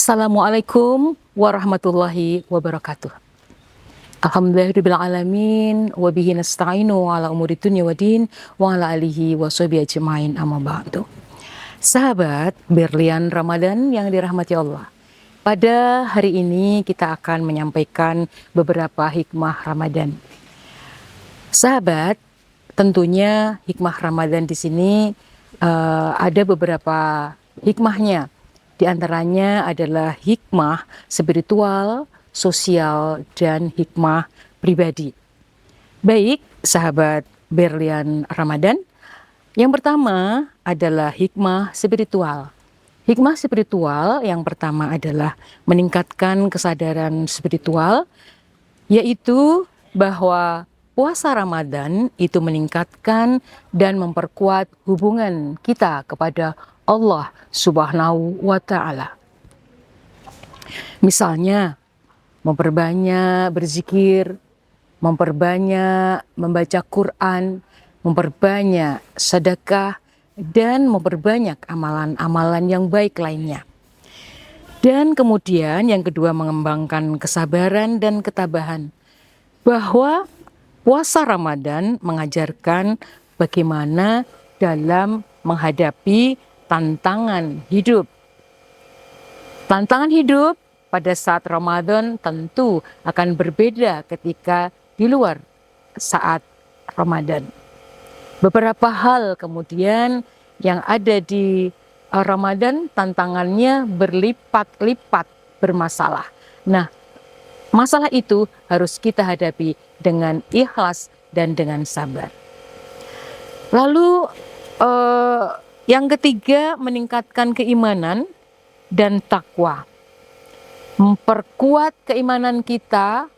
Assalamualaikum warahmatullahi wabarakatuh. Alhamdulillahirrabbilalamin. Wabihi nasta'inu ala umuri dunya wa din. Wa ala alihi wa sahbihi ajma'in amma ba'du. Sahabat berlian Ramadan yang dirahmati Allah, pada hari ini kita akan menyampaikan beberapa hikmah Ramadan. Sahabat, tentunya hikmah Ramadan di sini ada beberapa hikmahnya. Di antaranya adalah hikmah spiritual, sosial, dan hikmah pribadi. Baik, sahabat berlian Ramadan, yang pertama adalah hikmah spiritual. Hikmah spiritual yang pertama adalah meningkatkan kesadaran spiritual, yaitu bahwa puasa Ramadan itu meningkatkan dan memperkuat hubungan kita kepada Allah Subhanahu wa Ta'ala. Misalnya, memperbanyak berzikir, memperbanyak membaca Quran, memperbanyak sedekah, dan memperbanyak amalan-amalan yang baik lainnya. Dan kemudian yang kedua, mengembangkan kesabaran dan ketabahan. Bahwa puasa Ramadan mengajarkan bagaimana dalam menghadapi tantangan hidup. Tantangan hidup pada saat Ramadan tentu akan berbeda ketika di luar saat Ramadan. Beberapa hal kemudian yang ada di Ramadan tantangannya berlipat-lipat bermasalah. Nah, masalah itu harus kita hadapi dengan ikhlas dan dengan sabar. Lalu yang ketiga, meningkatkan keimanan dan takwa. Memperkuat keimanan kita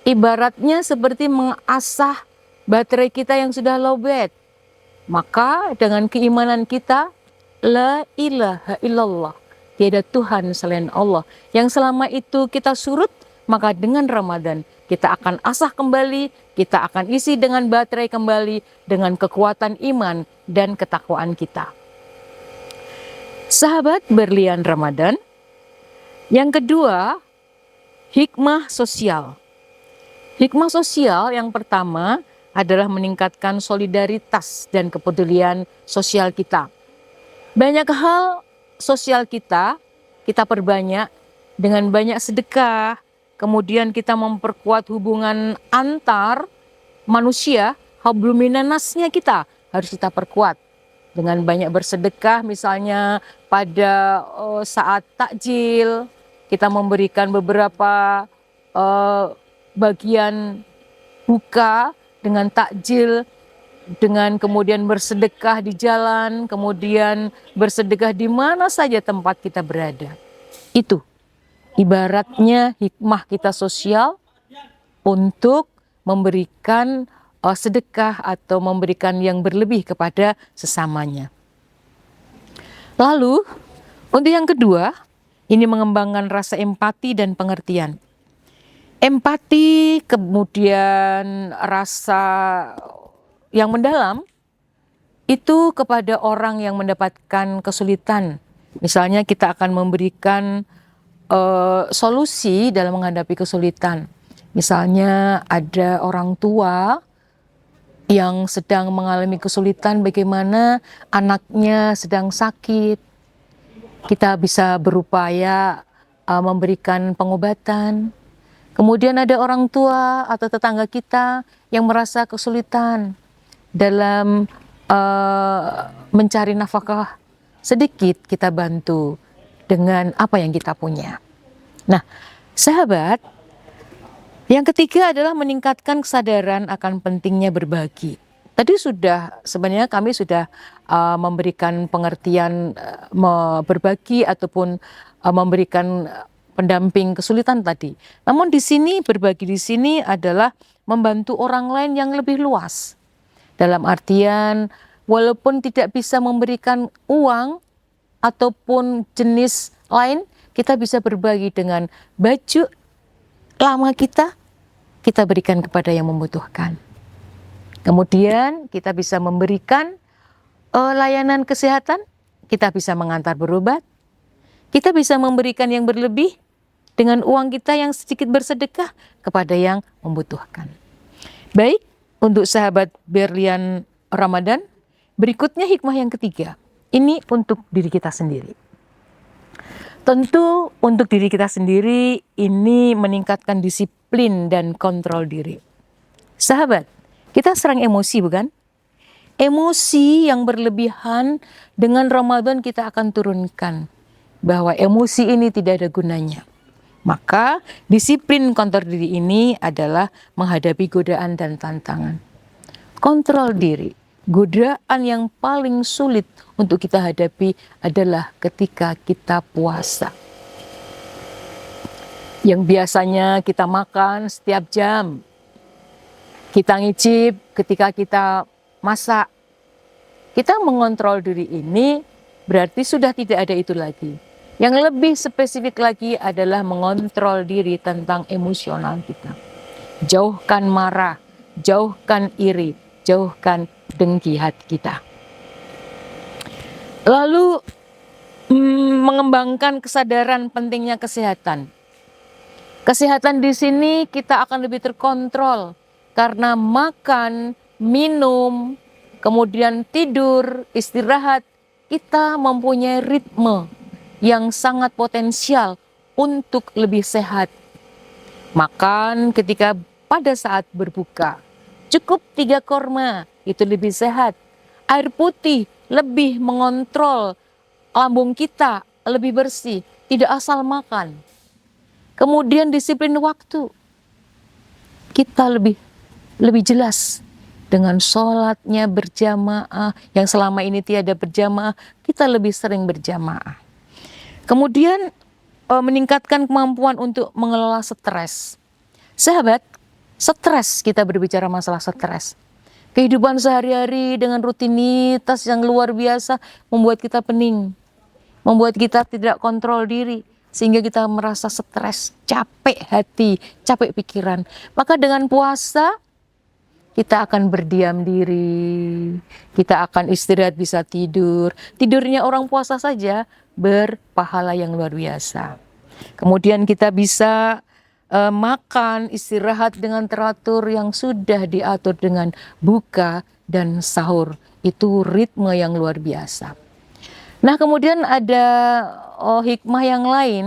ibaratnya seperti mengasah baterai kita yang sudah lowbat. Maka dengan keimanan kita, la ilaha illallah, tiada Tuhan selain Allah, yang selama itu kita surut, maka dengan Ramadan kita akan asah kembali, kita akan isi dengan baterai kembali dengan kekuatan iman dan ketakwaan kita. Sahabat berlian Ramadan, yang kedua, hikmah sosial. Hikmah sosial yang pertama adalah meningkatkan solidaritas dan kepedulian sosial kita. Banyak hal sosial kita perbanyak dengan banyak sedekah, kemudian kita memperkuat hubungan antar manusia, hablum minannasnya kita harus kita perkuat dengan banyak bersedekah. Misalnya pada saat takjil kita memberikan beberapa bagian buka dengan takjil, dengan kemudian bersedekah di jalan, kemudian bersedekah di mana saja tempat kita berada. Itu ibaratnya hikmah kita sosial untuk memberikan sedekah atau memberikan yang berlebih kepada sesamanya. Lalu, untuk yang kedua, ini mengembangkan rasa empati dan pengertian. Empati, kemudian rasa yang mendalam, itu kepada orang yang mendapatkan kesulitan. Misalnya kita akan memberikan solusi dalam menghadapi kesulitan. Misalnya ada orang tua yang sedang mengalami kesulitan, bagaimana anaknya sedang sakit, kita bisa berupaya memberikan pengobatan. Kemudian ada orang tua atau tetangga kita yang merasa kesulitan dalam mencari nafkah, sedikit kita bantu dengan apa yang kita punya. Nah, sahabat, yang ketiga adalah meningkatkan kesadaran akan pentingnya berbagi. Tadi sebenarnya kami sudah memberikan pengertian berbagi ataupun memberikan pendamping kesulitan tadi. Namun di sini berbagi di sini adalah membantu orang lain yang lebih luas. Dalam artian walaupun tidak bisa memberikan uang ataupun jenis lain, kita bisa berbagi dengan baju lama kita berikan kepada yang membutuhkan. Kemudian kita bisa memberikan layanan kesehatan, kita bisa mengantar berobat, Kita bisa memberikan yang berlebih dengan uang kita yang sedikit bersedekah kepada yang membutuhkan. Baik, untuk sahabat Berlian Ramadan, berikutnya hikmah yang ketiga. Ini untuk diri kita sendiri. Tentu untuk diri kita sendiri ini meningkatkan disiplin dan kontrol diri. Sahabat, kita sering emosi bukan? Emosi yang berlebihan dengan Ramadan kita akan turunkan. Bahwa emosi ini tidak ada gunanya. Maka disiplin kontrol diri ini adalah menghadapi godaan dan tantangan. Kontrol diri. Godaan yang paling sulit untuk kita hadapi adalah ketika kita puasa. Yang biasanya kita makan setiap jam. Kita ngicip ketika kita masak. Kita mengontrol diri ini berarti sudah tidak ada itu lagi. Yang lebih spesifik lagi adalah mengontrol diri tentang emosional kita. Jauhkan marah, jauhkan iri, jauhkan dengki hati kita. Lalu mengembangkan kesadaran pentingnya kesehatan. Kesehatan di sini kita akan lebih terkontrol karena makan, minum, kemudian tidur, istirahat, kita mempunyai ritme yang sangat potensial untuk lebih sehat. Makan ketika pada saat berbuka, cukup 3 korma, itu lebih sehat. Air putih lebih mengontrol lambung kita, lebih bersih, tidak asal makan. Kemudian disiplin waktu, kita lebih jelas dengan sholatnya berjamaah, yang selama ini tiada berjamaah, kita lebih sering berjamaah. Kemudian meningkatkan kemampuan untuk mengelola stres. Sahabat, stres, kita berbicara masalah stres. Kehidupan sehari-hari dengan rutinitas yang luar biasa membuat kita pening. Membuat kita tidak kontrol diri. Sehingga kita merasa stres, capek hati, capek pikiran. Maka dengan puasa, kita akan berdiam diri, kita akan istirahat, bisa tidur. Tidurnya orang puasa saja berpahala yang luar biasa. Kemudian kita bisa makan, istirahat dengan teratur yang sudah diatur dengan buka dan sahur. Itu ritme yang luar biasa. Nah, kemudian ada hikmah yang lain,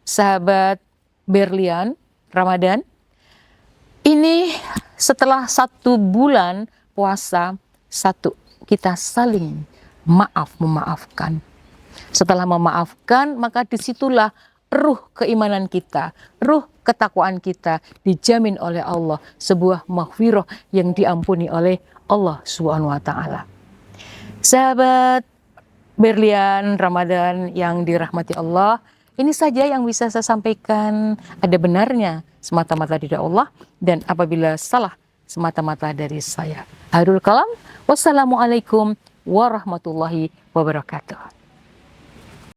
sahabat Berlian Ramadan. Ini setelah 1 bulan puasa, kita saling memaafkan. Setelah memaafkan, maka disitulah ruh keimanan kita, ruh ketakwaan kita dijamin oleh Allah, sebuah maghfirah yang diampuni oleh Allah SWT. Sahabat Berlian Ramadan yang dirahmati Allah, ini saja yang bisa saya sampaikan. Ada benarnya semata-mata dari Allah, dan apabila salah semata-mata dari saya. Akhirul kalam, wassalamualaikum warahmatullahi wabarakatuh.